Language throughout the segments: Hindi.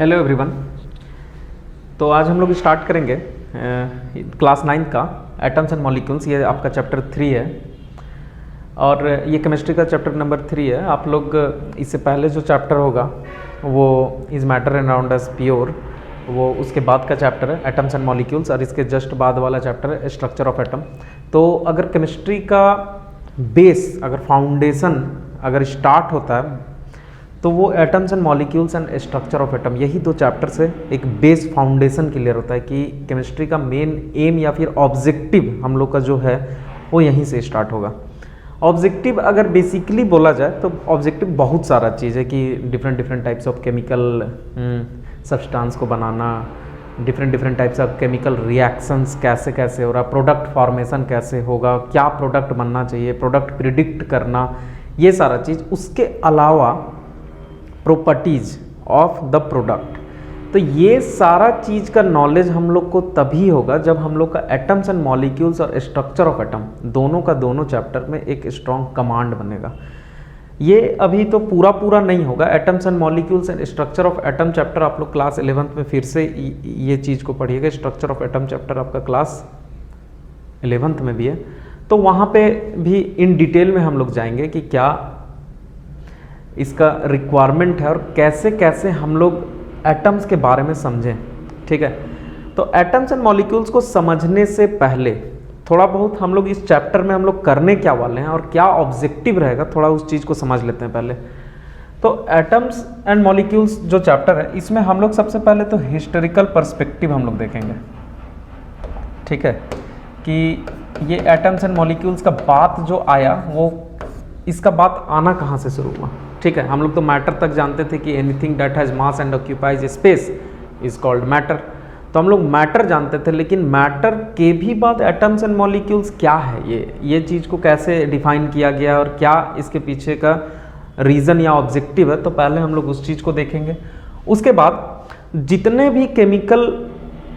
Hello everyone. तो आज हम लोग स्टार्ट करेंगे क्लास 9 का एटम्स एंड मॉलिक्यूल्स। ये आपका चैप्टर 3 है और ये केमिस्ट्री का चैप्टर नंबर 3 है। आप लोग इससे पहले जो चैप्टर होगा वो is matter and around us pure, वो उसके बाद का चैप्टर है एटम्स एंड मॉलिक्यूल्स, और इसके जस्ट बाद वाला चैप्टर है स्ट्रक्चर ऑफ एटम। तो अगर केमिस्ट्री का बेस, अगर फाउंडेशन अगर स्टार्ट होता है तो वो atoms and molecules and structure of atom, यही दो चैप्टर से एक बेस फाउंडेशन क्लियर होता है कि केमिस्ट्री का मेन एम या फिर ऑब्जेक्टिव हम लोग का जो है वो यहीं से स्टार्ट होगा। ऑब्जेक्टिव अगर बेसिकली बोला जाए तो ऑब्जेक्टिव बहुत सारा चीज़ है कि different types of chemical substance को बनाना, different types of chemical reactions कैसे कैसे हो रहा, प्रोडक्ट फॉर्मेशन कैसे होगा, क्या प्रोडक्ट बनना चाहिए, प्रोडक्ट प्रिडिक्ट करना, ये सारा चीज़। उसके अलावा प्रॉपर्टीज ऑफ द प्रोडक्ट, तो ये सारा चीज़ का नॉलेज हम लोग को तभी होगा जब हम लोग का एटम्स एंड मॉलिक्यूल्स और स्ट्रक्चर ऑफ एटम दोनों का दोनों चैप्टर में एक स्ट्रॉन्ग कमांड बनेगा। ये अभी तो पूरा नहीं होगा। Atoms and molecules and structure of atom chapter आप लोग क्लास 11th में फिर से ये चीज़ को पढ़िएगा। स्ट्रक्चर ऑफ एटम चैप्टर आपका क्लास 11th में भी है, तो वहाँ पे भी इन डिटेल में हम लोग जाएंगे कि क्या इसका रिक्वायरमेंट है और कैसे कैसे हम लोग एटम्स के बारे में समझें। ठीक है, तो एटम्स एंड मॉलिक्यूल्स को समझने से पहले थोड़ा बहुत हम लोग इस चैप्टर में हम लोग करने क्या वाले हैं और क्या ऑब्जेक्टिव रहेगा, थोड़ा उस चीज़ को समझ लेते हैं पहले। तो एटम्स एंड मॉलिक्यूल्स जो चैप्टर है, इसमें हम लोग सबसे पहले तो हिस्टोरिकल पर्सपेक्टिव हम लोग देखेंगे। ठीक है, कि ये एटम्स एंड मॉलिक्यूल्स का बात जो आया वो इसका बात आना कहाँ से शुरू हुआ। ठीक है, हम लोग तो मैटर तक जानते थे कि anything that has mass and occupies space is called matter, तो हम लोग मैटर जानते थे। लेकिन मैटर के भी बाद एटम्स एंड मॉलिक्यूल्स क्या है, ये चीज़ को कैसे डिफाइन किया गया और क्या इसके पीछे का रीज़न या ऑब्जेक्टिव है, तो पहले हम लोग उस चीज़ को देखेंगे। उसके बाद जितने भी केमिकल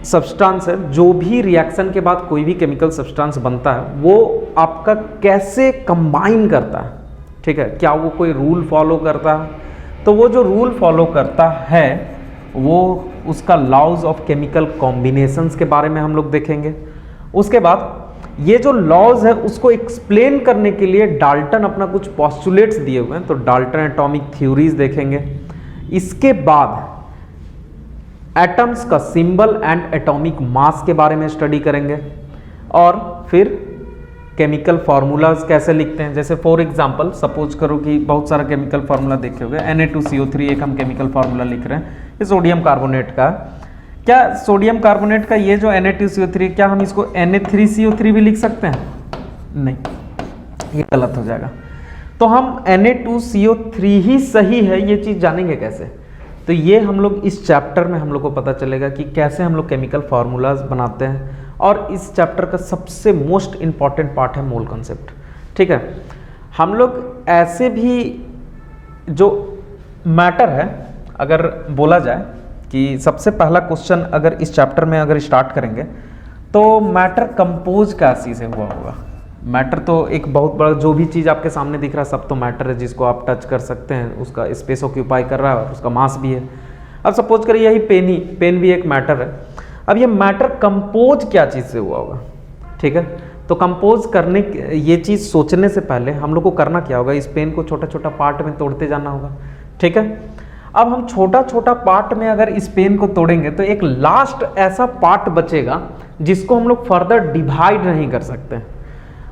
सब्सटेंस है, जो भी रिएक्शन के बाद कोई भी केमिकल सब्सटेंस बनता है वो आपका कैसे कंबाइन करता है। ठीक है, क्या वो कोई रूल फॉलो करता है, तो वो जो रूल फॉलो करता है वो उसका लॉज ऑफ केमिकल कॉम्बिनेशंस के बारे में हम लोग देखेंगे। उसके बाद ये जो लॉज है उसको एक्सप्लेन करने के लिए डाल्टन अपना कुछ पोस्टुलेट्स दिए हुए हैं, तो डाल्टन एटॉमिक थ्योरीज देखेंगे। इसके बाद एटम्स का सिंबल एंड एटॉमिक मास के बारे में स्टडी करेंगे और फिर केमिकल फार्मूलाज कैसे लिखते हैं। जैसे फॉर एग्जांपल सपोज करो कि बहुत सारा केमिकल फार्मूला देखे होंगे, Na2CO3 एक हम केमिकल फार्मूला लिख रहे हैं, ये सोडियम कार्बोनेट का। क्या सोडियम कार्बोनेट का ये जो Na2CO3, क्या हम इसको Na3CO3 भी लिख सकते हैं? नहीं, ये गलत हो जाएगा। तो हम Na2CO3 ही सही है, ये चीज़ जानेंगे कैसे, तो ये हम लोग इस चैप्टर में हम लोग को पता चलेगा कि कैसे हम लोग केमिकल फार्मूलाज बनाते हैं। और इस चैप्टर का सबसे मोस्ट इम्पॉर्टेंट पार्ट है मोल कॉन्सेप्ट। ठीक है, हम लोग ऐसे भी जो मैटर है, अगर बोला जाए कि सबसे पहला क्वेश्चन अगर इस चैप्टर में अगर स्टार्ट करेंगे तो मैटर कंपोज कैसे से हुआ होगा। मैटर तो एक बहुत बड़ा, जो भी चीज़ आपके सामने दिख रहा है सब तो मैटर है, जिसको आप टच कर सकते हैं, उसका स्पेस ऑक्यूपाई कर रहा है और उसका मास भी है। अब सपोज करिए यही पेन भी एक मैटर है। अब ये मैटर कंपोज क्या चीज़ से हुआ होगा। ठीक है, तो कंपोज करने, ये चीज़ सोचने से पहले हम लोग को करना क्या होगा, इस पेन को छोटा छोटा पार्ट में तोड़ते जाना होगा। ठीक है, अब हम छोटा छोटा पार्ट में अगर इस पेन को तोड़ेंगे तो एक लास्ट ऐसा पार्ट बचेगा जिसको हम लोग फर्दर डिवाइड नहीं कर सकते।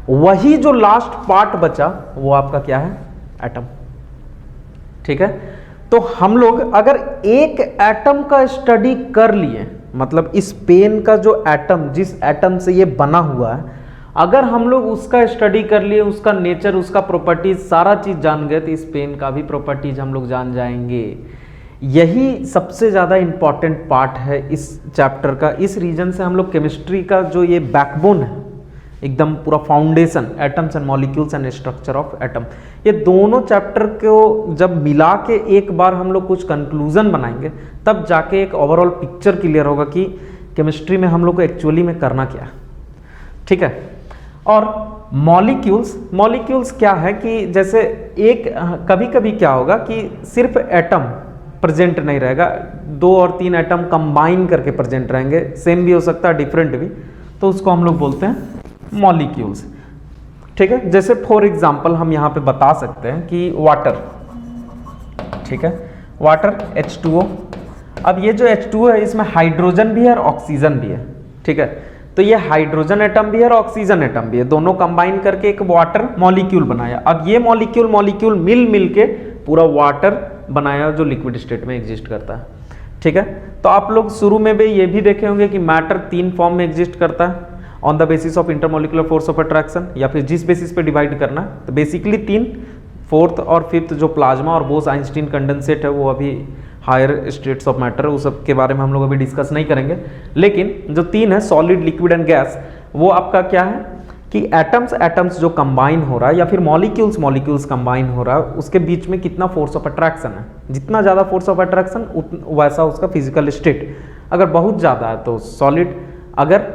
वही जो लास्ट पार्ट बचा वो आपका क्या है, एटम। ठीक है, तो हम लोग अगर एक एटम का स्टडी कर लिए, मतलब इस पेन का जो एटम, जिस एटम से ये बना हुआ है, अगर हम लोग उसका स्टडी कर लिए, उसका नेचर, उसका प्रॉपर्टीज सारा चीज़ जान गए, तो इस पेन का भी प्रॉपर्टीज हम लोग जान जाएंगे। यही सबसे ज़्यादा इम्पॉर्टेंट पार्ट है इस चैप्टर का। इस रीजन से हम लोग केमिस्ट्री का जो ये बैकबोन है, एकदम पूरा foundation, atoms and molecules and structure of atom, ये दोनों चैप्टर को जब मिला के एक बार हम लोग कुछ कंक्लूजन बनाएंगे, तब जाके एक ओवरऑल पिक्चर क्लियर होगा कि केमिस्ट्री में हम लोग को एक्चुअली में करना क्या है। ठीक है, और मॉलिक्यूल्स क्या है कि जैसे एक कभी कभी क्या होगा कि सिर्फ एटम प्रेजेंट नहीं रहेगा, 2 और 3 एटम कंबाइन करके प्रेजेंट रहेंगे, सेम भी हो सकता है डिफरेंट भी, तो उसको हम लोग बोलते हैं मॉलिक्यूल्स। ठीक है, जैसे फॉर एग्जांपल हम यहाँ पे बता सकते हैं कि वाटर, ठीक है, वाटर H2O। अब ये जो H2O है इसमें हाइड्रोजन भी है और ऑक्सीजन भी है, ठीक है, तो ये हाइड्रोजन एटम भी है और ऑक्सीजन एटम भी है, दोनों कंबाइन करके एक वाटर मॉलिक्यूल बनाया। अब ये मॉलिक्यूल मिल के पूरा वाटर बनाया जो लिक्विड स्टेट में एग्जिस्ट करता है। ठीक है, तो आप लोग शुरू में भी ये भी देखे होंगे कि मैटर 3 फॉर्म में एग्जिस्ट करता है, on the basis of intermolecular force of attraction, या फिर जिस बेसिस पे डिवाइड करना है, तो बेसिकली 3, 4th और 5th जो प्लाज्मा और बोस आइंस्टीन कंडेंसेट है वो अभी हायर स्टेट्स ऑफ मैटर है, उस सब के बारे में हम लोग अभी डिस्कस नहीं करेंगे। लेकिन जो 3 है सॉलिड, लिक्विड एंड गैस, वो आपका क्या है कि एटम्स जो कंबाइन हो रहा है या फिर मॉलिक्यूल्स कंबाइन हो रहा है, उसके बीच में कितना फोर्स ऑफ अट्रैक्शन है। जितना ज़्यादा फोर्स ऑफ अट्रैक्शन वैसा उसका फिजिकल स्टेट, अगर बहुत ज़्यादा है तो सॉलिड, अगर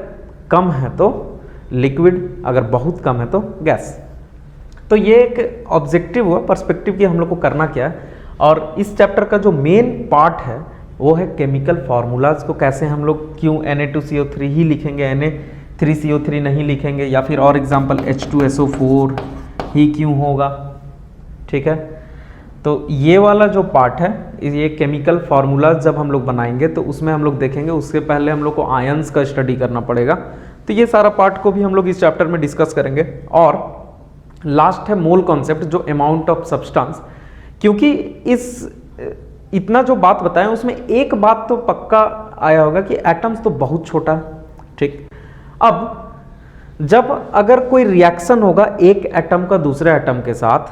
कम है तो लिक्विड, अगर बहुत कम है तो गैस। तो ये एक ऑब्जेक्टिव हुआ, पर्सपेक्टिव की हम लोग को करना क्या है। और इस चैप्टर का जो मेन पार्ट है वो है केमिकल फार्मूलाज को कैसे हम लोग क्यों Na2CO3 ही लिखेंगे, Na3CO3 नहीं लिखेंगे, या फिर और एग्जांपल H2SO4 ही क्यों होगा। ठीक है, तो ये वाला जो पार्ट है, ये केमिकल फार्मूलाज जब हम लोग बनाएंगे तो उसमें हम लोग देखेंगे, उससे पहले हम लोग को आयंस का स्टडी करना पड़ेगा। तो ये सारा पार्ट को भी हम लोग इस चैप्टर में डिस्कस करेंगे। और लास्ट है मोल कॉन्सेप्ट, जो अमाउंट ऑफ सब्सटेंस, क्योंकि इस इतना जो बात बताएं उसमें एक बात तो पक्का आया होगा कि एटम्स तो बहुत छोटा है। ठीक, अब जब अगर कोई रिएक्शन होगा एक एटम का दूसरे एटम के साथ,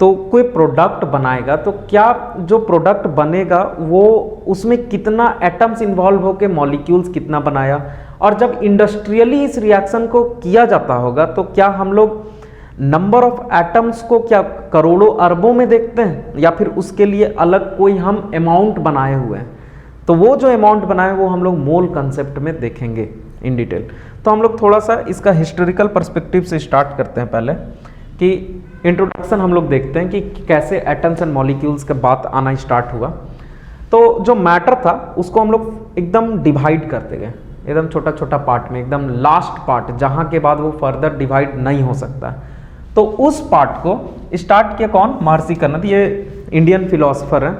तो कोई प्रोडक्ट बनाएगा, तो क्या जो प्रोडक्ट बनेगा वो उसमें कितना एटम्स इन्वॉल्व होकर मॉलिक्यूल्स कितना बनाया। और जब इंडस्ट्रियली इस रिएक्शन को किया जाता होगा तो क्या हम लोग नंबर ऑफ एटम्स को क्या करोड़ों अरबों में देखते हैं, या फिर उसके लिए अलग कोई हम अमाउंट बनाए हुए हैं। तो वो जो अमाउंट बनाए वो हम लोग मोल कंसेप्ट में देखेंगे इन डिटेल। तो हम लोग थोड़ा सा इसका हिस्टोरिकल पर्सपेक्टिव से स्टार्ट करते हैं। पहले कि इंट्रोडक्शन हम लोग देखते हैं कि कैसे एटम्स एंड मॉलिक्यूल्स का बात आना स्टार्ट हुआ। तो जो मैटर था उसको हम लोग एकदम डिवाइड करते गए, एकदम छोटा छोटा पार्ट में, एकदम लास्ट पार्ट जहाँ के बाद वो फर्दर डिवाइड नहीं हो सकता। तो उस पार्ट को स्टार्ट किया कौन? महर्षि कनद, ये इंडियन फिलोसफर है।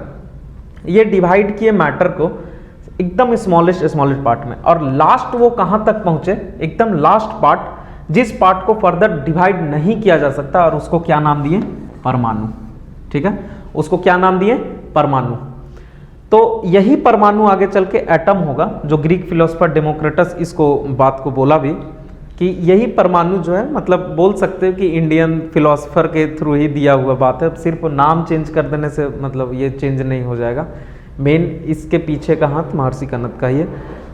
ये डिवाइड किए मैटर को एकदम स्मॉलेस्ट पार्ट में, और लास्ट वो कहाँ तक पहुँचे, एकदम लास्ट पार्ट, जिस पार्ट को फर्दर डिवाइड नहीं किया जा सकता, और उसको क्या नाम दिए? परमाणु। ठीक है, उसको क्या नाम दिए? परमाणु। तो यही परमाणु आगे चल के एटम होगा, जो ग्रीक फिलोसफर डेमोक्रिटस इसको बात को बोला भी कि यही परमाणु जो है, मतलब बोल सकते हो कि इंडियन फिलोसफर के थ्रू ही दिया हुआ बात है। सिर्फ नाम चेंज कर देने से मतलब ये चेंज नहीं हो जाएगा। मेन इसके पीछे का हाथ महर्षि कनद का ही है।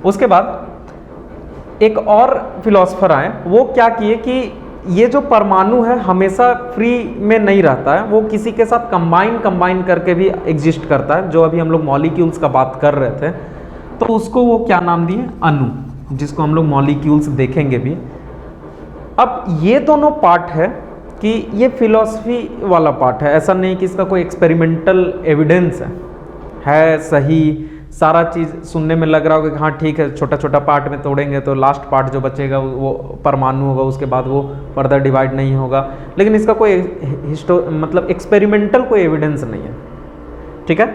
उसके बाद एक और फिलोसफर आए, वो क्या किए कि ये जो परमाणु है हमेशा फ्री में नहीं रहता है, वो किसी के साथ कंबाइन करके भी एग्जिस्ट करता है। जो अभी हम लोग मॉलिक्यूल्स का बात कर रहे थे, तो उसको वो क्या नाम दिए? अणु, जिसको हम लोग मॉलिक्यूल्स देखेंगे भी। अब ये दोनों पार्ट है कि ये फिलॉसफी वाला पार्ट है, ऐसा नहीं कि इसका कोई एक्सपेरिमेंटल एविडेंस है सही। सारा चीज़ सुनने में लग रहा होगा कि हाँ ठीक है, छोटा छोटा पार्ट में तोड़ेंगे तो लास्ट पार्ट जो बचेगा वो परमाणु होगा, उसके बाद वो फर्दर डिवाइड नहीं होगा। लेकिन इसका कोई मतलब एक्सपेरिमेंटल कोई एविडेंस नहीं है। ठीक है,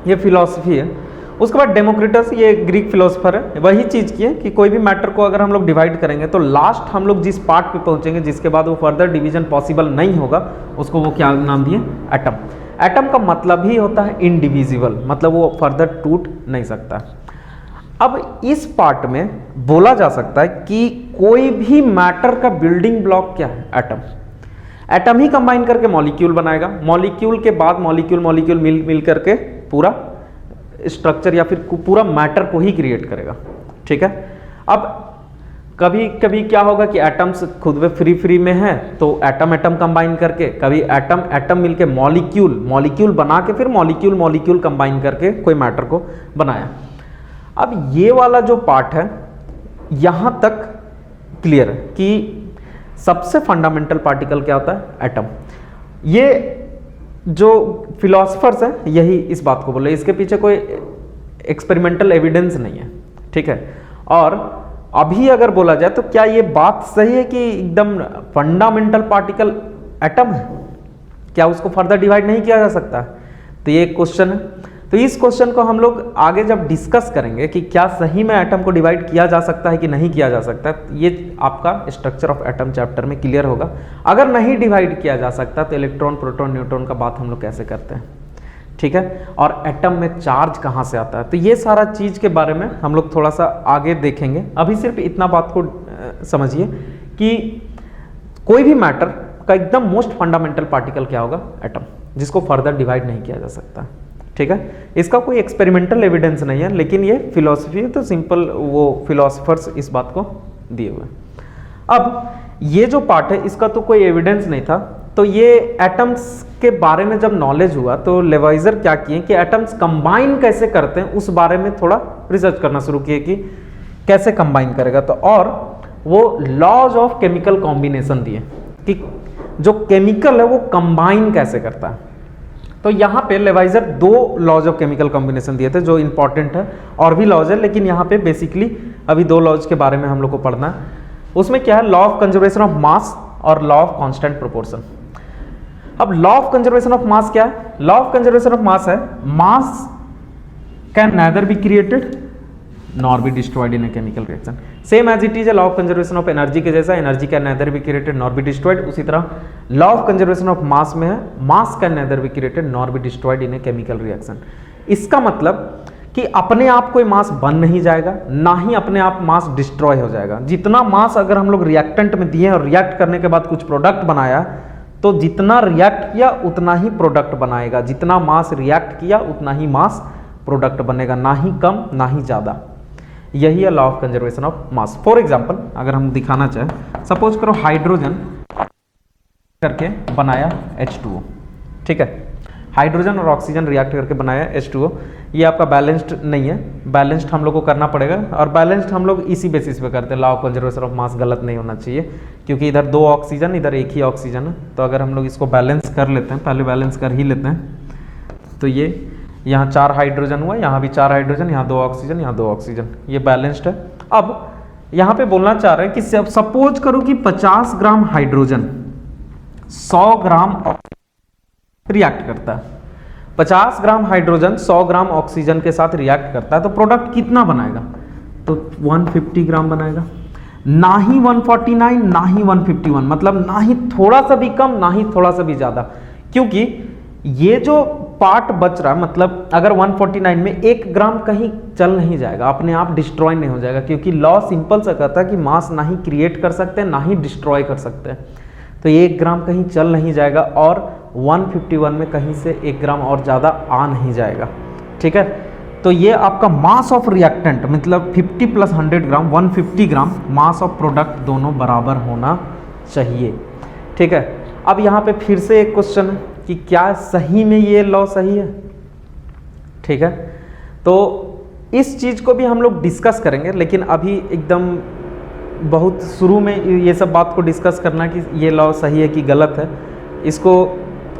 ये फिलॉसफी है। उसके बाद डेमोक्रिटस, ये ग्रीक फिलोसफर है, वही चीज़ की है कि कोई भी मैटर को अगर हम लोग डिवाइड करेंगे तो लास्ट हम लोग जिस पार्ट पे पहुंचेंगे जिसके बाद वो फर्दर डिवीजन पॉसिबल नहीं होगा, उसको वो क्या नाम दिए? एटम। एटम का मतलब ही होता है इनडिविजिबल, मतलब वो फर्दर टूट नहीं सकता। अब इस पार्ट में बोला जा सकता है कि कोई भी मैटर का बिल्डिंग ब्लॉक क्या है? एटम। एटम ही कंबाइन करके मॉलिक्यूल बनाएगा, मॉलिक्यूल के बाद मॉलिक्यूल मिल करके पूरा स्ट्रक्चर या फिर पूरा मैटर को ही क्रिएट करेगा। ठीक है, अब कभी कभी क्या होगा कि एटम्स खुद में फ्री में है तो एटम कंबाइन करके, कभी एटम मिलके मॉलिक्यूल बना के फिर मॉलिक्यूल कंबाइन करके कोई मैटर को बनाया। अब ये वाला जो पार्ट है यहां तक क्लियर है कि सबसे फंडामेंटल पार्टिकल क्या होता है? एटम। ये जो फिलोसफर्स हैं यही इस बात को बोले, इसके पीछे कोई एक्सपेरिमेंटल एविडेंस नहीं है, ठीक है। और अभी अगर बोला जाए तो क्या ये बात सही है कि एकदम फंडामेंटल पार्टिकल एटम है, क्या उसको फर्दर डिवाइड नहीं किया जा सकता? तो ये एक क्वेश्चन है। तो इस क्वेश्चन को हम लोग आगे जब डिस्कस करेंगे कि क्या सही में एटम को डिवाइड किया जा सकता है कि नहीं किया जा सकता, ये आपका स्ट्रक्चर ऑफ एटम चैप्टर में क्लियर होगा। अगर नहीं डिवाइड किया जा सकता तो इलेक्ट्रॉन, प्रोटॉन, न्यूट्रॉन का बात हम लोग कैसे करते हैं, ठीक है। और एटम में चार्ज कहाँ से आता है, तो ये सारा चीज़ के बारे में हम लोग थोड़ा सा आगे देखेंगे। अभी सिर्फ इतना बात को समझिए कि कोई भी मैटर का एकदम मोस्ट फंडामेंटल पार्टिकल क्या होगा, एटम, जिसको फर्दर डिवाइड नहीं किया जा सकता, ठीक है। इसका कोई एक्सपेरिमेंटल एविडेंस नहीं है, लेकिन ये फिलॉसफी है, तो सिंपल वो फिलोसफर्स इस बात को दिए हुए। अब ये जो पार्ट है इसका तो कोई एविडेंस नहीं था, तो ये एटम्स के बारे में जब नॉलेज हुआ तो लेवाइजर क्या किए कि एटम्स कंबाइन कैसे करते हैं उस बारे में थोड़ा रिसर्च करना शुरू किए कि कैसे कंबाइन करेगा। तो और वो लॉज ऑफ केमिकल कॉम्बिनेशन दिए कि जो केमिकल है वो कंबाइन कैसे करता है। तो यहाँ पे लेवाइजर दो लॉज ऑफ केमिकल कॉम्बिनेशन दिए थे जो इंपॉर्टेंट है, और भी लॉज है, लेकिन यहाँ पे बेसिकली अभी दो लॉज के बारे में हम लोग को पढ़ना है। उसमें क्या है, law of conservation of mass और लॉ ऑफ कांस्टेंट प्रोपोर्शन। अब law of conservation of mass क्या है? Law of conservation of mass है, mass can neither be created nor be destroyed in a chemical reaction. Same as it is है law of conservation of energy के जैसा, energy can neither be created nor be destroyed. उसी तरह law of conservation of mass में है, mass can neither be created nor be destroyed in a chemical reaction. इसका मतलब कि अपने आप कोई मास बन नहीं जाएगा, ना ही अपने आप मास डिस्ट्रॉय हो जाएगा। जितना मास अगर हम लोग रिएक्टेंट में दिए और रिएक्ट करने के बाद कुछ प्रोडक्ट बनाया, तो जितना रिएक्ट किया उतना ही प्रोडक्ट बनाएगा, जितना मास रिएक्ट किया उतना ही मास प्रोडक्ट बनेगा, ना ही कम ना ही ज़्यादा। यही है law of conservation of mass. For example अगर हम दिखाना चाहें, सपोज करो हाइड्रोजन करके बनाया H2O, ठीक है। हाइड्रोजन और ऑक्सीजन रिएक्ट करके बनाया H2O, ये आपका बैलेंस्ड नहीं है, बैलेंस्ड हम लोग को करना पड़ेगा। और बैलेंस्ड हम लोग इसी बेसिस पे करते हैं, लॉ ऑफ कंजर्वेशन ऑफ मास गलत नहीं होना चाहिए, क्योंकि इधर दो ऑक्सीजन इधर एक ही ऑक्सीजन है। तो अगर हम लोग इसको बैलेंस कर लेते हैं, पहले बैलेंस कर ही लेते हैं, तो ये यहाँ 4 हाइड्रोजन हुआ, यहाँ भी 4 हाइड्रोजन, यहाँ 2 ऑक्सीजन, यहाँ 2 ऑक्सीजन, ये बैलेंस्ड है। अब यहाँ पे बोलना चाह रहे हैं कि सपोज करो कि 50 ग्राम हाइड्रोजन 100 ग्राम रिएक्ट करता है, 50 ग्राम हाइड्रोजन 100 ग्राम ऑक्सीजन के साथ रिएक्ट करता है, तो प्रोडक्ट कितना बनाएगा? तो 150 ग्राम बनाएगा, ना ही 149 ना ही 151, मतलब ना ही थोड़ा सा भी कम ना ही थोड़ा सा भी ज़्यादा। क्योंकि ये जो पार्ट बच रहा है, मतलब अगर 149 में 1 ग्राम कहीं चल नहीं जाएगा, अपने आप डिस्ट्रॉय नहीं हो जाएगा, क्योंकि लॉ सिंपल सा कहता है कि मास ना ही क्रिएट कर सकते हैं ना ही डिस्ट्रॉय कर सकते हैं। तो 1 ग्राम कहीं चल नहीं जाएगा और 151 में कहीं से 1 ग्राम और ज़्यादा आ नहीं जाएगा, ठीक है। तो ये आपका मास ऑफ रिएक्टेंट, मतलब 50 + 100 ग्राम 150 ग्राम, मास ऑफ प्रोडक्ट दोनों बराबर होना चाहिए, ठीक है। अब यहाँ पे फिर से एक क्वेश्चन है कि क्या सही में ये लॉ सही है, ठीक है। तो इस चीज़ को भी हम लोग डिस्कस करेंगे, लेकिन अभी एकदम बहुत शुरू में ये सब बात को डिस्कस करना कि ये लॉ सही है कि गलत है, इसको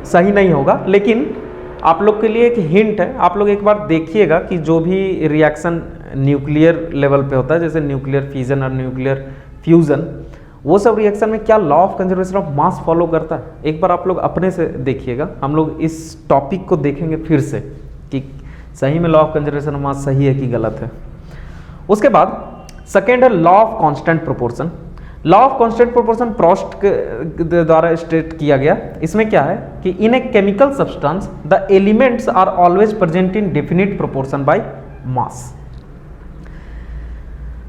सही नहीं होगा। लेकिन आप लोग के लिए एक हिंट है, आप लोग एक बार देखिएगा कि जो भी रिएक्शन न्यूक्लियर लेवल पे होता है, जैसे न्यूक्लियर फिजन और न्यूक्लियर फ्यूज़न, वो सब रिएक्शन में क्या law of conservation of mass follow करता है, एक बार आप लोग अपने से देखिएगा। हम लोग इस टॉपिक को देखेंगे फिर से कि सही में law of conservation of mass सही है कि गलत है। उसके बाद सेकेंड है law of constant proportion. Law of constant proportion Proust के द्वारा स्टेट किया गया। इसमें क्या है कि in a chemical substance the elements are always present in definite proportion by mass.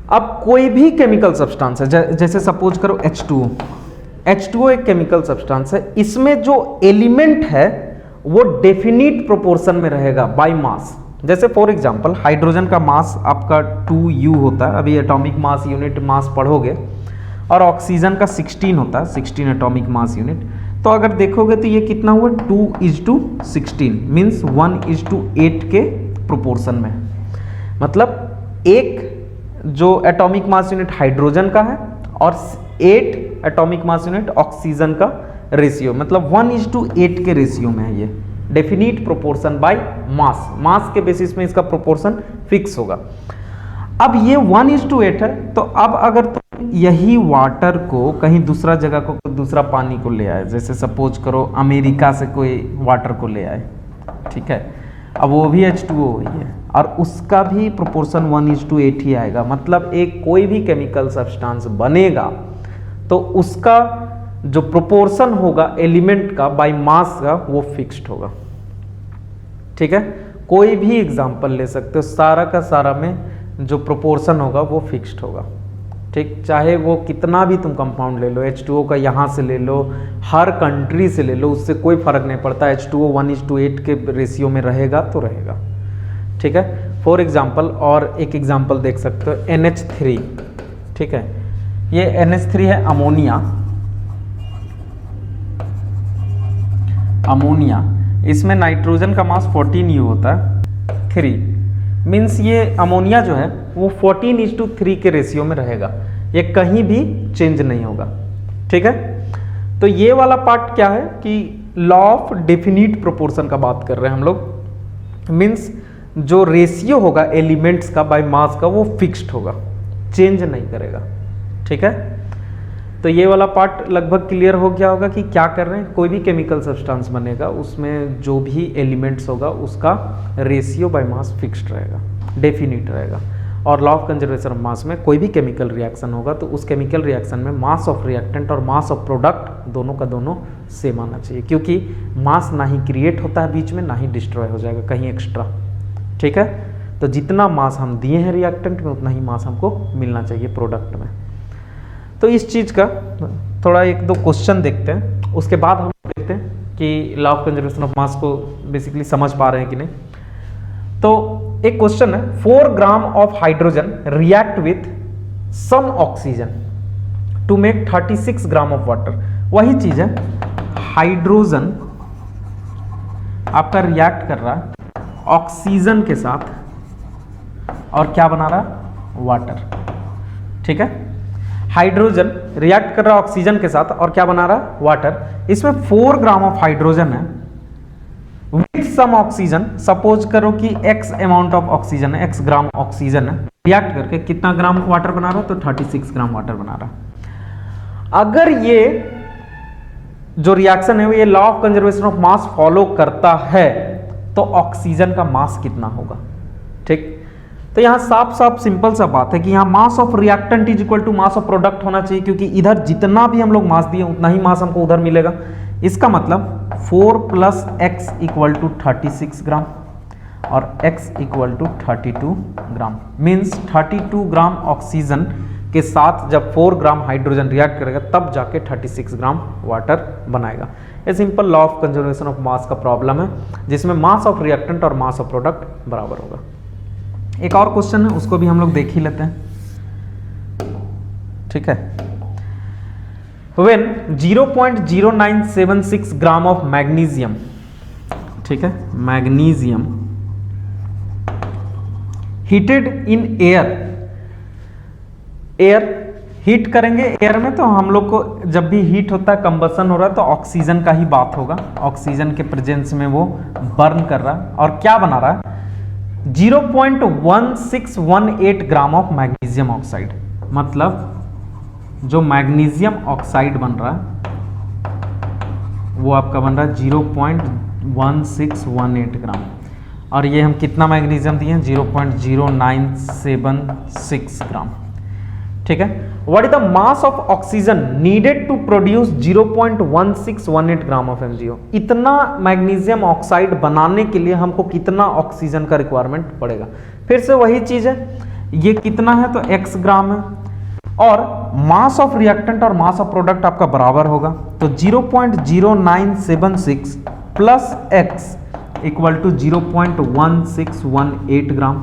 अब कोई भी केमिकल सब्सटेंस है, जैसे सपोज करो H2O, H2O एक केमिकल सब्सटेंस है, इसमें जो एलिमेंट है वो डेफिनिट प्रोपोर्शन में रहेगा बाय मास। जैसे फॉर एग्जांपल हाइड्रोजन का मास आपका 2U होता है, अभी एटॉमिक मास यूनिट मास पढ़ोगे, और ऑक्सीजन का 16 होता है, 16 एटॉमिक मास यूनिट। तो अगर देखोगे तो ये कितना हुआ, 2:16 मीन्स 1:8 के प्रोपोर्शन में। मतलब एक जो एटॉमिक मास यूनिट हाइड्रोजन का है और 8 एटॉमिक मास यूनिट ऑक्सीजन का रेशियो, मतलब 1:8 के रेशियो में है ये, डेफिनिट प्रोपोर्शन बाय मास, मास के बेसिस में इसका प्रोपोर्शन फिक्स होगा। अब ये 1:8 है, तो अब अगर तुम यही वाटर को कहीं दूसरा जगह को दूसरा पानी को ले आए, जैसे सपोज करो अमेरिका से कोई वाटर को ले आए, ठीक है, अब वो भी H2O ही है और उसका भी प्रोपोर्शन 1:8 ही आएगा। मतलब एक कोई भी केमिकल सब्सटेंस बनेगा तो उसका जो प्रोपोर्शन होगा एलिमेंट का बाय मास का वो फिक्स्ड होगा। ठीक है, कोई भी एग्जांपल ले सकते हो, सारा का सारा में जो प्रोपोर्शन होगा वो फिक्स्ड होगा। ठीक, चाहे वो कितना भी तुम कंपाउंड ले लो, H2O का यहाँ से ले लो, हर कंट्री से ले लो, उससे कोई फर्क नहीं पड़ता, H2O 1:8 के रेशियो में रहेगा तो रहेगा। ठीक है, फॉर एग्जांपल और एक एग्जांपल देख सकते हो NH3। ठीक है, ये NH3 है अमोनिया, अमोनिया इसमें नाइट्रोजन का मास 14U होता है, 3 मीन्स ये अमोनिया जो है वो 14:3 के रेशियो में रहेगा, ये कहीं भी चेंज नहीं होगा। ठीक है, तो ये वाला पार्ट क्या है कि लॉ ऑफ डेफिनिट प्रोपोर्शन का बात कर रहे हैं हम लोग, मीन्स जो रेशियो होगा एलिमेंट्स का बाय मास का वो फिक्स्ड होगा, चेंज नहीं करेगा। ठीक है, तो ये वाला पार्ट लगभग क्लियर हो गया होगा कि क्या कर रहे हैं। कोई भी केमिकल सब्सटेंस बनेगा उसमें जो भी एलिमेंट्स होगा उसका रेशियो बाय मास फिक्स्ड रहेगा, डेफिनिट रहेगा। और law of conservation of mass में कोई भी केमिकल रिएक्शन होगा तो उस केमिकल रिएक्शन में मास ऑफ रिएक्टेंट और मास ऑफ प्रोडक्ट दोनों का दोनों सेम आना चाहिए, क्योंकि मास ना ही क्रिएट होता है बीच में, ना ही डिस्ट्रॉय हो जाएगा कहीं एक्स्ट्रा। ठीक है, तो जितना मास हम दिए हैं रिएक्टेंट में उतना ही मास हमको मिलना चाहिए प्रोडक्ट में। तो इस चीज़ का थोड़ा एक दो क्वेश्चन देखते हैं, उसके बाद हम देखते हैं कि लॉ ऑफ कंजर्वेशन ऑफ मास को बेसिकली समझ पा रहे हैं कि नहीं। तो एक क्वेश्चन है, 4 gram of hydrogen react with some oxygen to make 36 gram of water. वही चीज है, हाइड्रोजन आपका रिएक्ट कर रहा है ऑक्सीजन के साथ और क्या बना रहा है, वाटर। ठीक है, हाइड्रोजन रिएक्ट कर रहा है ऑक्सीजन के साथ और क्या बना रहा है, वाटर। इसमें 4 ग्राम ऑफ हाइड्रोजन है विथ सम ऑक्सीजन। सपोज करो कि x अमाउंट ऑफ ऑक्सीजन है, x ग्राम ऑक्सीजन है, रिएक्ट करके कितना ग्राम वाटर बना रहा है, तो 36 ग्राम वाटर बना रहा है। अगर ये जो रिएक्शन है ये law of conservation of mass follow करता है तो ऑक्सीजन का मास कितना होगा। ठीक, तो यहां साफ साफ सिंपल सा बात है कि यहां mass of reactant is equal to mass of product होना चाहिए, क्योंकि इधर जितना भी हम लोग मास दिए उतना ही मास हमको उधर मिलेगा। इसका मतलब 4 + x = 36 ग्राम और x = 32 ग्राम, मीन्स 32 ग्राम ऑक्सीजन के साथ जब 4 ग्राम हाइड्रोजन रिएक्ट करेगा तब जाके 36 ग्राम वाटर बनाएगा। ये simple law of conservation of मास का प्रॉब्लम है जिसमें मास ऑफ रिएक्टेंट और मास ऑफ प्रोडक्ट बराबर होगा। एक और क्वेश्चन है उसको भी हम लोग देख ही लेते हैं। ठीक है, व्हेन 0.0976 ग्राम ऑफ मैग्नीशियम, ठीक है, magnesium heated in air, air heat करेंगे एयर में, तो हम लोग को जब भी हीट होता है, कंबसन हो रहा है, तो ऑक्सीजन का ही बात होगा। ऑक्सीजन के प्रेजेंस में वो बर्न कर रहा है और क्या बना रहा है, 0.1618 ग्राम ऑफ मैग्नीशियम ऑक्साइड। मतलब जो मैग्नीशियम ऑक्साइड बन रहा है वो आपका बन रहा है 0.1618 ग्राम, और ये हम कितना मैग्नीशियम दिए हैं, 0.0976 ग्राम। ठीक है, what is the mass of oxygen needed to produce 0.1618 gram of MgO। इतना मैग्नीशियम ऑक्साइड बनाने के लिए हमको कितना ऑक्सीजन का रिक्वायरमेंट पड़ेगा। फिर से वही चीज है, ये कितना है तो x ग्राम है और मास ऑफ रिएक्टेंट और मास ऑफ प्रोडक्ट आपका बराबर होगा, तो 0.0976 प्लस x = 0.1618 ग्राम।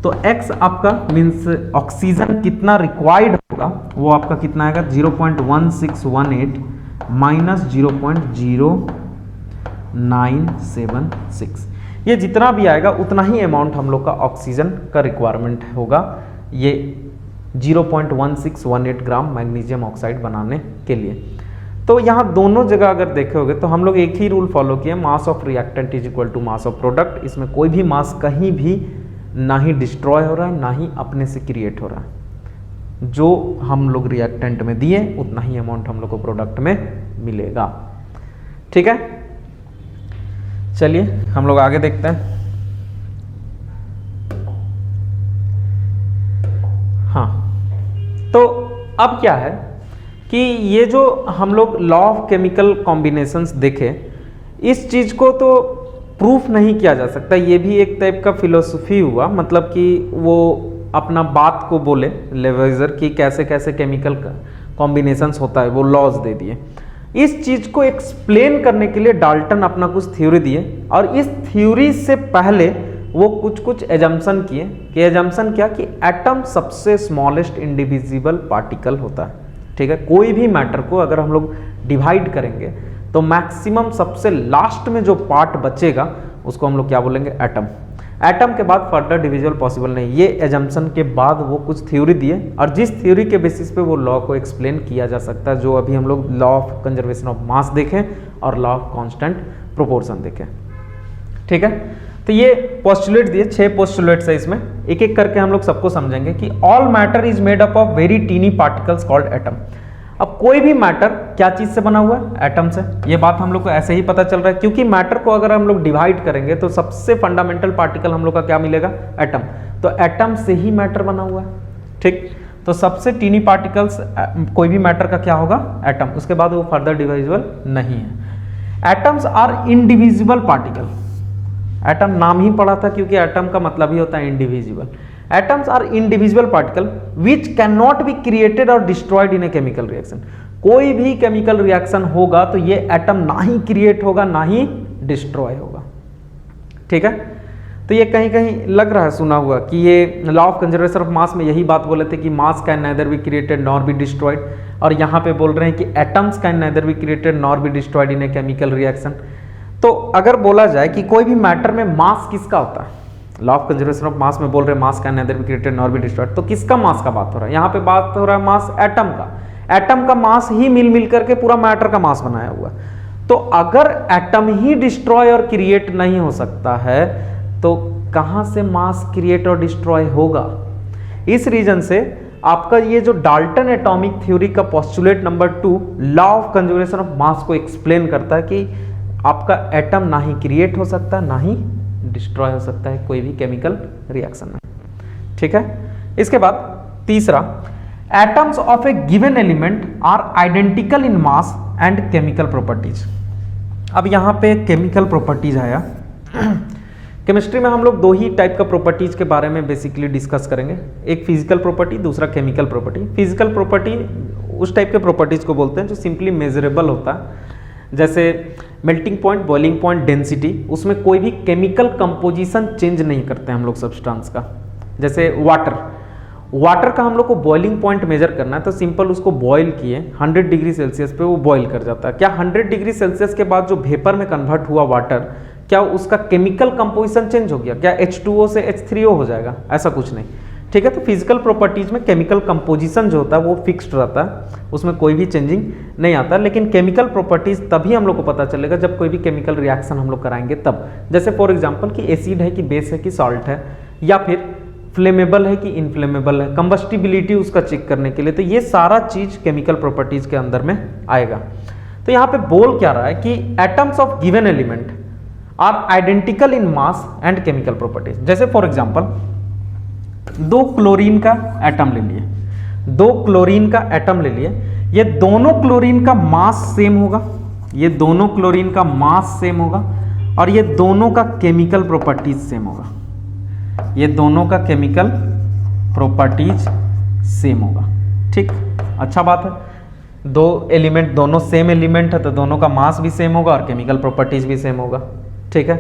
तो x आपका मीन्स ऑक्सीजन कितना रिक्वायर्ड होगा वो आपका कितना आएगा, 0.1618 माइनस 0.0976। ये जितना भी आएगा उतना ही अमाउंट हम लोग का ऑक्सीजन का रिक्वायरमेंट होगा ये 0.1618 ग्राम मैग्नीशियम ऑक्साइड बनाने के लिए। तो यहाँ दोनों जगह अगर देखोगे तो हम लोग एक ही रूल फॉलो किए, mass of reactant is equal to mass of product. इसमें कोई भी मास कहीं भी ना ही डिस्ट्रॉय हो रहा है ना ही अपने से क्रिएट हो रहा है। जो हम लोग रिएक्टेंट में दिए उतना ही अमाउंट हम लोग को प्रोडक्ट में मिलेगा। ठीक है, चलिए हम लोग आगे देखते हैं। हाँ, तो अब क्या है कि ये जो हम लोग लॉ ऑफ केमिकल कॉम्बिनेशंस देखे, इस चीज को तो प्रूफ नहीं किया जा सकता, ये भी एक टाइप का फिलोसफी हुआ, मतलब कि वो अपना बात को बोले लेवेजर कि कैसे कैसे केमिकल कॉम्बिनेशंस होता है, वो लॉज दे दिए। इस चीज को एक्सप्लेन करने के लिए डाल्टन अपना कुछ थ्योरी दिए, और इस थ्योरी से पहले वो कुछ एजम्पशन किए कि एजम्पशन क्या कि एटम सबसे स्मॉलेस्ट इंडिविजिबल पार्टिकल होता है। ठीक है, कोई भी मैटर को अगर हम लोग डिवाइड करेंगे तो मैक्सिमम सबसे लास्ट में जो पार्ट बचेगा उसको हम लोग क्या बोलेंगे, एटम। एटम के बाद फर्दर डिविजन पॉसिबल नहीं। ये एजम्पशन के बाद वो कुछ थ्योरी दिए, और जिस थ्योरी के बेसिस पे वो लॉ को एक्सप्लेन किया जा सकता है, जो अभी हम लोग लॉ ऑफ कंजर्वेशन ऑफ मास देखें और लॉ ऑफ कांस्टेंट प्रोपोर्शन देखें। ठीक है, तो ये पोस्टुलेट दिए, 6 पोस्टुलेट्स है, इसमें एक एक करके हम लोग सबको समझेंगे कि all matter is made up of very tiny particles called atom. अब कोई भी मैटर क्या चीज से बना हुआ है, एटम से। ये बात हम लोग को ऐसे ही पता चल रहा है, क्योंकि मैटर को अगर हम लोग डिवाइड करेंगे तो सबसे फंडामेंटल पार्टिकल हम लोग का क्या मिलेगा, एटम। तो एटम से ही मैटर बना हुआ है। ठीक, तो सबसे टीनी पार्टिकल्स कोई भी मैटर का क्या होगा, एटम। उसके बाद वो फर्दर डिविजिबल नहीं है। Atoms are indivisible particle. Atom नाम ही पढ़ा था, क्योंकि एटम का मतलब ही होता है indivisible. Atoms are individual particle which can not be created और destroyed in a chemical reaction. कोई भी केमिकल रिएक्शन होगा तो ये एटम ना ही क्रिएट होगा ना ही डिस्ट्रॉय होगा। ठीक है, तो ये कहीं कहीं लग रहा है सुना हुआ कि ये law of conservation of mass में यही बात बोले थे कि मास can neither be created nor be destroyed, और यहाँ पे बोल रहे हैं कि atoms can neither be created nor be destroyed in a chemical reaction. तो अगर बोला जाए कि कोई भी मैटर में मास किसका होता है, law of conservation of mass में बोल रहे हैं मास can neither be created nor be destroyed, तो किसका मास का बात हो रहा है, यहाँ पे बात हो रहा है मास एटम का। एटम का मास ही मिल करके पूरा मैटर का मास बनाया हुआ। तो अगर एटम ही डिस्ट्रॉय और क्रिएट नहीं हो सकता है तो कहां से मास क्रिएट और डिस्ट्रॉय होगा। इस रीजन से आपका ये जो डाल्टन एटॉमिक थ्योरी का postulate number 2 law of conservation of मास को एक्सप्लेन करता है कि आपका एटम ना ही क्रिएट हो सकता ना ही डिस्ट्रॉय हो सकता है कोई भी केमिकल रिएक्शन में। ठीक है, इसके बाद तीसरा, atoms of a given element are identical in mass and chemical properties. अब यहां पे केमिकल प्रॉपर्टीज आया। केमिस्ट्री में हम लोग 2 ही टाइप का प्रॉपर्टीज के बारे में बेसिकली डिस्कस करेंगे, एक फिजिकल प्रॉपर्टी, दूसरा केमिकल प्रॉपर्टी। फिजिकल प्रॉपर्टी उस टाइप के प्रॉपर्टीज को बोलते हैं जो सिंपली मेजरेबल होता है, जैसे melting point, boiling point, density. उसमें कोई भी केमिकल कंपोजिशन चेंज नहीं करते हम लोग सब्सटेंस का। जैसे वाटर का हम लोग को बॉइलिंग पॉइंट मेजर करना है तो सिंपल उसको बॉईल किए 100 डिग्री सेल्सियस पे वो बॉईल कर जाता है। क्या 100 डिग्री सेल्सियस के बाद जो वेपर में कन्वर्ट हुआ वाटर, क्या उसका केमिकल कंपोजिशन चेंज हो गया, क्या H2O से H3O हो जाएगा, ऐसा कुछ नहीं। ठीक है, तो फिजिकल प्रॉपर्टीज में केमिकल कंपोजिशन जो होता है वो फिक्स्ड रहता है, उसमें कोई भी चेंजिंग नहीं आता। लेकिन केमिकल प्रॉपर्टीज तभी हम लोग को पता चलेगा जब कोई भी केमिकल रिएक्शन हम लोग कराएंगे तब। जैसे फॉर एग्जांपल कि एसिड है कि बेस है कि सॉल्ट है, या फिर फ्लेमेबल है कि इनफ्लेमेबल है, कंबस्टिबिलिटी उसका चेक करने के लिए। तो ये सारा चीज केमिकल प्रॉपर्टीज के अंदर में आएगा। तो यहाँ पे बोल क्या रहा है कि atoms of given element are identical in mass and chemical properties. जैसे फॉर एग्जांपल 2 क्लोरीन का एटम ले लिए, 2 क्लोरीन का एटम ले लिए, ये दोनों क्लोरीन का मास सेम होगा, ये दोनों क्लोरीन का मास सेम होगा, और ये दोनों का केमिकल प्रॉपर्टीज सेम होगा, ये दोनों का केमिकल प्रॉपर्टीज सेम होगा। ठीक, अच्छा बात है। 2 एलिमेंट दोनों सेम एलिमेंट है तो दोनों का मास भी सेम होगा और केमिकल प्रॉपर्टीज भी सेम होगा। ठीक है,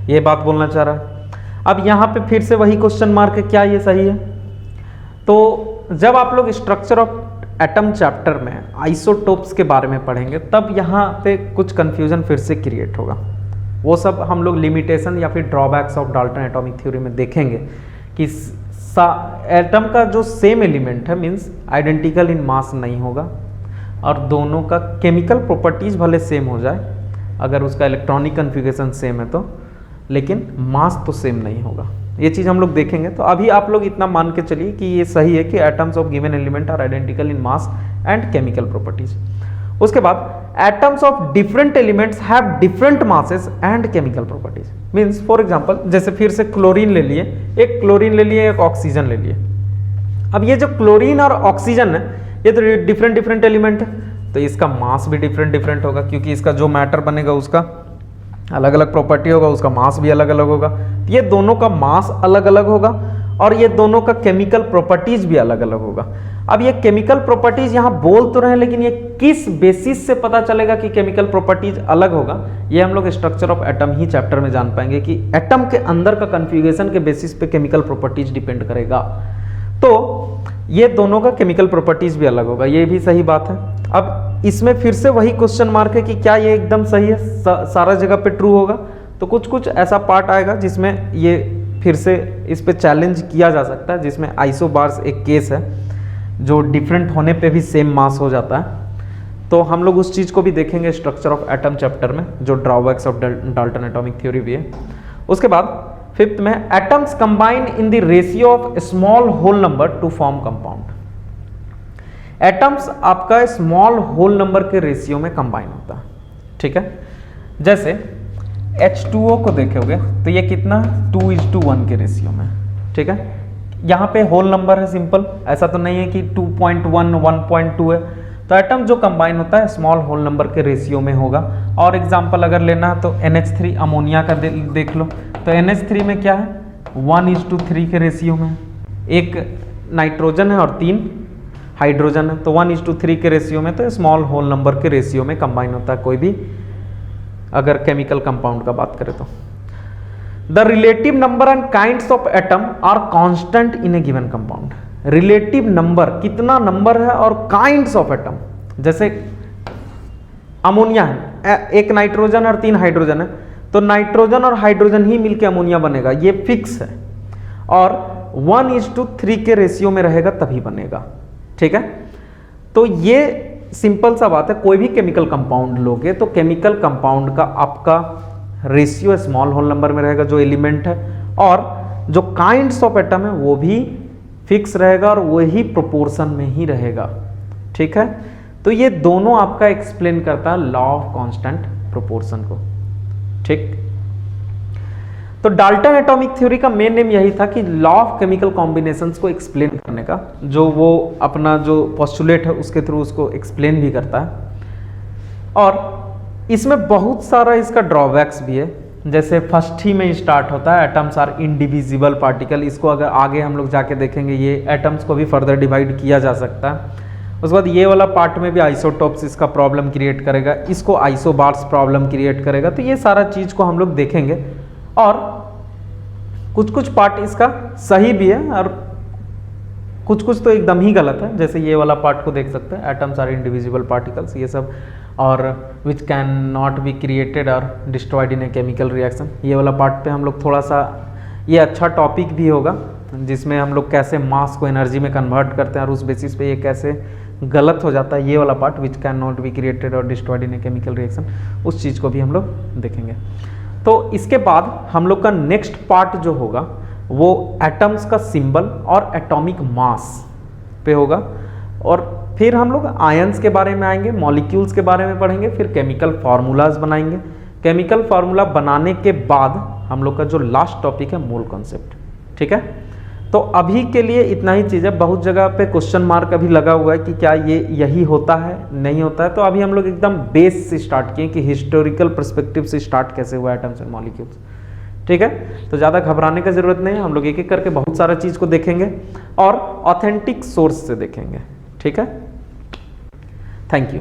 ये बात बोलना चाह रहा है। अब यहाँ पे फिर से वही क्वेश्चन मार्क है, क्या ये सही है? तो जब आप लोग स्ट्रक्चर ऑफ एटम चैप्टर में आइसोटोप्स के बारे में पढ़ेंगे तब यहाँ पे कुछ कंफ्यूजन फिर से क्रिएट होगा। वो सब हम लोग लिमिटेशन या फिर drawbacks of Dalton atomic theory में देखेंगे कि एटम का जो सेम एलिमेंट है मीन्स आइडेंटिकल इन मास नहीं होगा, और दोनों का केमिकल प्रॉपर्टीज भले सेम हो जाए, अगर उसका इलेक्ट्रॉनिक कन्फिगरेशन सेम है तो, लेकिन मास तो सेम नहीं होगा। ये चीज़ हम लोग देखेंगे। तो अभी आप लोग इतना मान के चलिए कि ये सही है कि atoms of given element are identical in mass and chemical properties. उसके बाद atoms of different elements have different masses and chemical properties. Means for example जैसे फिर से क्लोरीन ले लिए, एक क्लोरीन ले लिए, एक ऑक्सीजन ले लिए। अब ये जो क्लोरीन और ऑक्सीजन है ये तो डिफरेंट डिफरेंट एलिमेंट है, तो इसका मास भी डिफरेंट डिफरेंट होगा, क्योंकि इसका जो मैटर बनेगा उसका अलग अलग प्रॉपर्टी होगा, उसका मास भी अलग अलग होगा। ये दोनों का मास अलग अलग होगा और ये दोनों का केमिकल प्रॉपर्टीज भी अलग अलग होगा। अब ये केमिकल प्रॉपर्टीज यहाँ बोल तो रहे हैं, लेकिन ये किस बेसिस से पता चलेगा कि केमिकल प्रॉपर्टीज अलग होगा, ये हम लोग structure of atom he chapter में जान पाएंगे कि एटम के अंदर का कन्फिगरेशन के बेसिस पे केमिकल प्रॉपर्टीज डिपेंड करेगा। तो ये दोनों का केमिकल प्रॉपर्टीज भी अलग होगा, ये भी सही बात है। अब इसमें फिर से वही क्वेश्चन मार्क है कि क्या ये एकदम सही है, सारा जगह पे ट्रू होगा? तो कुछ कुछ ऐसा पार्ट आएगा जिसमें ये फिर से इस पे चैलेंज किया जा सकता है, जिसमें आइसोबार्स एक केस है जो डिफरेंट होने पे भी सेम मास हो जाता है। तो हम लोग उस चीज़ को भी देखेंगे स्ट्रक्चर ऑफ एटम चैप्टर में, जो drawbacks of Dalton atomic theory भी है। उसके बाद फिफ्थ में atoms combine in the ratio of small whole number to form compound. Atoms आपका स्मॉल होल नंबर के रेशियो में कंबाइन होता है, ठीक है। जैसे H2O को देखोगे तो ये कितना 2:1 के रेशियो में, ठीक है। यहाँ पे होल नंबर है सिंपल, ऐसा तो नहीं है कि 2.1 1.2 है। तो एटम जो कंबाइन होता है स्मॉल होल नंबर के रेशियो में होगा। और एग्जांपल अगर लेना है तो NH3 अमोनिया का देख लो, तो NH3 में क्या है 1:3 के रेशियो में, एक नाइट्रोजन है और 3 हाइड्रोजन है, तो 1:3 के रेशियो में, तो स्मॉल होल नंबर के रेशियो में कंबाइन होता है कोई भी अगर केमिकल कंपाउंड का बात करें तो। The relative number and kinds of atom are constant in a given compound. Relative number कितना नंबर है और काइंड्स ऑफ एटम, जैसे अमोनिया है, एक नाइट्रोजन और 3 हाइड्रोजन है, तो नाइट्रोजन और हाइड्रोजन ही मिलके अमोनिया बनेगा, ये फिक्स है। और 1:3 के रेशियो में रहेगा तभी बनेगा, ठीक है। तो ये सिंपल सा बात है, कोई भी केमिकल कंपाउंड लोगे तो केमिकल कंपाउंड का आपका रेशियो स्मॉल होल नंबर में रहेगा जो एलिमेंट है, और जो काइंड्स ऑफ एटम है वो भी फिक्स रहेगा और वही प्रोपोर्शन में ही रहेगा, ठीक है। तो ये दोनों आपका एक्सप्लेन करता है लॉ ऑफ कांस्टेंट प्रोपोर्शन को, ठीक। तो डाल्टन एटॉमिक थ्योरी का मेन नेम यही था कि लॉ ऑफ केमिकल कॉम्बिनेशंस को एक्सप्लेन करने का, जो वो अपना जो पोस्टुलेट है उसके थ्रू उसको एक्सप्लेन भी करता है। और इसमें बहुत सारा इसका ड्रॉबैक्स भी है, जैसे फर्स्ट ही में स्टार्ट होता है एटम्स आर इंडिविजिबल पार्टिकल। इसको अगर आगे हम लोग जाके देखेंगे ये एटम्स को भी फर्दर डिवाइड किया जा सकता है। उसके बाद ये वाला पार्ट में भी आइसोटोप्स इसका प्रॉब्लम क्रिएट करेगा, इसको आइसोबार्स प्रॉब्लम क्रिएट करेगा। तो ये सारा चीज़ को हम लोग देखेंगे, और कुछ कुछ पार्ट इसका सही भी है और कुछ कुछ तो एकदम ही गलत है। जैसे ये वाला पार्ट को देख सकते हैं, एटम्स आर इंडिविजिबल पार्टिकल्स, ये सब, और which can not be created और destroyed in a chemical reaction. ये वाला पार्ट पे हम लोग थोड़ा सा, ये अच्छा टॉपिक भी होगा जिसमें हम लोग कैसे मास को एनर्जी में कन्वर्ट करते हैं और उस बेसिस पे ये कैसे गलत हो जाता है, ये वाला part which can not be created और destroyed in a chemical reaction, उस चीज़ को भी हम लोग देखेंगे। तो इसके बाद हम लोग का नेक्स्ट पार्ट जो होगा वो एटम्स का सिंबल और एटॉमिक मास पे होगा, और फिर हम लोग आयंस के बारे में आएंगे, मॉलिक्यूल्स के बारे में पढ़ेंगे, फिर केमिकल फार्मूलाज बनाएंगे। केमिकल फार्मूला बनाने के बाद हम लोग का जो लास्ट टॉपिक है मोल कॉन्सेप्ट, ठीक है। तो अभी के लिए इतना ही चीज़ है। बहुत जगह पे क्वेश्चन मार्क अभी लगा हुआ है कि क्या ये यही होता है, नहीं होता है। तो अभी हम लोग एकदम बेस से स्टार्ट किए कि हिस्टोरिकल पर्सपेक्टिव से स्टार्ट कैसे हुआ एटम्स एंड मॉलिक्यूल्स, ठीक है। तो ज़्यादा घबराने की जरूरत नहीं है, हम लोग एक एक करके बहुत सारा चीज़ को देखेंगे और ऑथेंटिक सोर्स से देखेंगे, ठीक है। Thank you.